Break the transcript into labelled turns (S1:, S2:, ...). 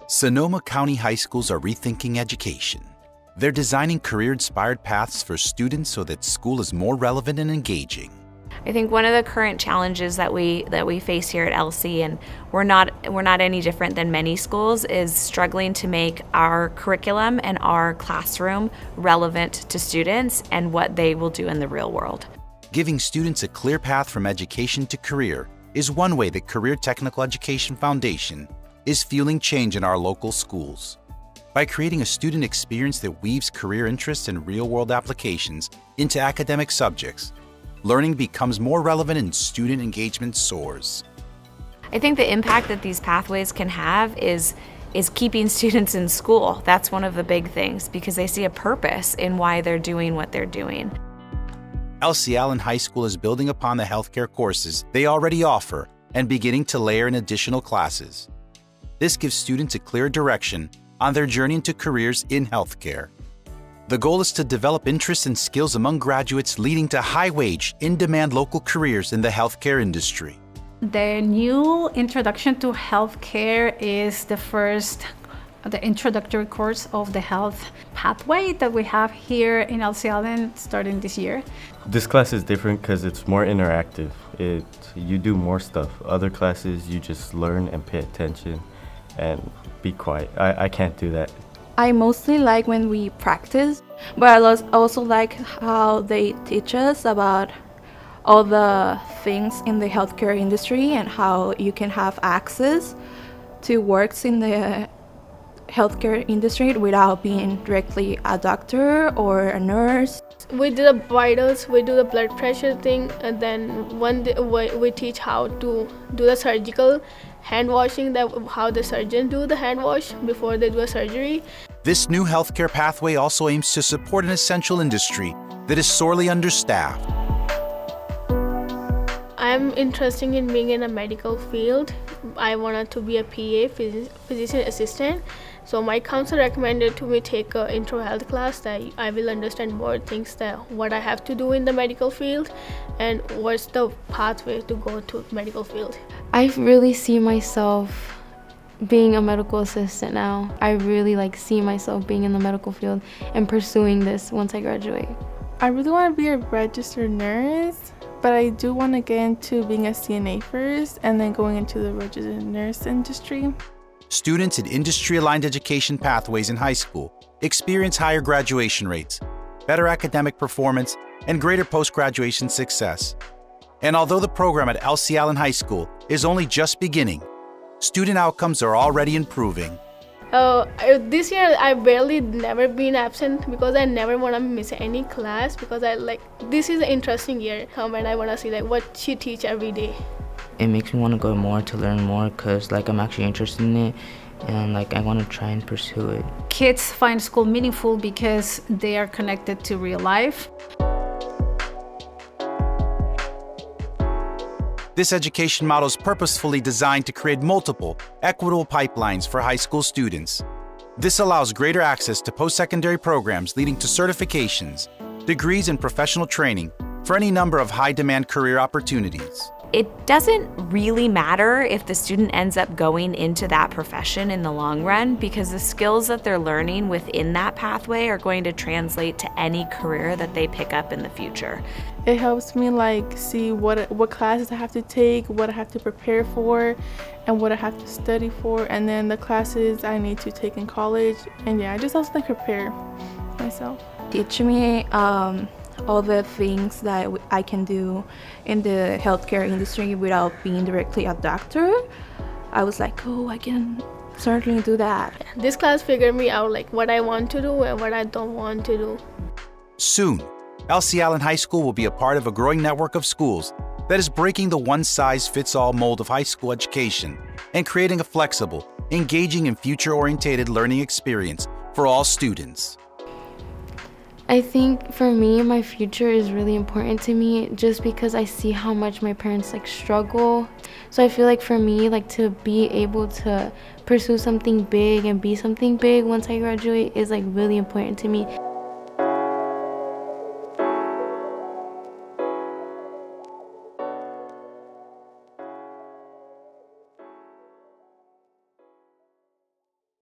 S1: Sonoma County high schools are rethinking education. They're designing career-inspired paths for students so that school is more relevant and engaging.
S2: I think one of the current challenges that we face here at Elsie, and we're not any different than many schools, is struggling to make our curriculum and our classroom relevant to students and what they will do in the real world.
S1: Giving students a clear path from education to career is one way that Career Technical Education Foundation is fueling change in our local schools. By creating a student experience that weaves career interests and real-world applications into academic subjects, learning becomes more relevant and student engagement soars.
S2: I think the impact that these pathways can have is keeping students in school. That's one of the big things, because they see a purpose in why they're doing what they're doing.
S1: Elsie Allen High School is building upon the healthcare courses they already offer and beginning to layer in additional classes. This gives students a clear direction on their journey into careers in healthcare. The goal is to develop interests and skills among graduates, leading to high-wage, in-demand local careers in the healthcare industry.
S3: The new introduction to healthcare is the introductory course of the health pathway that we have here in Elsie Allen starting this year.
S4: This class is different because it's more interactive. You do more stuff. Other classes, you just learn and pay attention and be quiet. I can't do that.
S5: I mostly like when we practice, but I also like how they teach us about all the things in the healthcare industry and how you can have access to works in the healthcare industry without being directly a doctor or a nurse.
S6: We do the vitals, we do the blood pressure thing, and then one day we teach how to do the surgical hand washing, how the surgeon do the hand wash before they do a surgery.
S1: This new healthcare pathway also aims to support an essential industry that is sorely understaffed.
S6: I'm interested in being in a medical field. I wanted to be a PA, physician assistant. So my counselor recommended to me take an intro health class that I will understand more things, that what I have to do in the medical field and what's the pathway to go to medical field.
S5: I really see myself being a medical assistant now. I really see myself being in the medical field and pursuing this once I graduate.
S7: I really want to be a registered nurse, but I do want to get into being a CNA first and then going into the registered nurse industry.
S1: Students in industry-aligned education pathways in high school experience higher graduation rates, better academic performance, and greater post-graduation success. And although the program at Elsie Allen High School is only just beginning, student outcomes are already improving.
S6: This year I never been absent because I never want to miss any class, because this is an interesting year and I want to see what she teach every day.
S8: It makes me want to go more to learn more, because I'm actually interested in it and I want to try and pursue it.
S3: Kids find school meaningful because they are connected to real life.
S1: This education model is purposefully designed to create multiple, equitable pipelines for high school students. This allows greater access to post-secondary programs leading to certifications, degrees, and professional training for any number of high-demand career opportunities.
S2: It doesn't really matter if the student ends up going into that profession in the long run, because the skills that they're learning within that pathway are going to translate to any career that they pick up in the future.
S7: It helps me see what classes I have to take, what I have to prepare for, and what I have to study for, and then the classes I need to take in college. And yeah, I just helps me prepare myself.
S5: Teach me all the things that I can do in the healthcare industry without being directly a doctor. I was like, oh, I can certainly do that.
S6: This class figured me out what I want to do and what I don't want to do.
S1: Soon, Elsie Allen High School will be a part of a growing network of schools that is breaking the one-size-fits-all mold of high school education and creating a flexible, engaging, and future-oriented learning experience for all students.
S5: I think for me, my future is really important to me, just because I see how much my parents struggle. So I feel for me, to be able to pursue something big and be something big once I graduate is really important to me.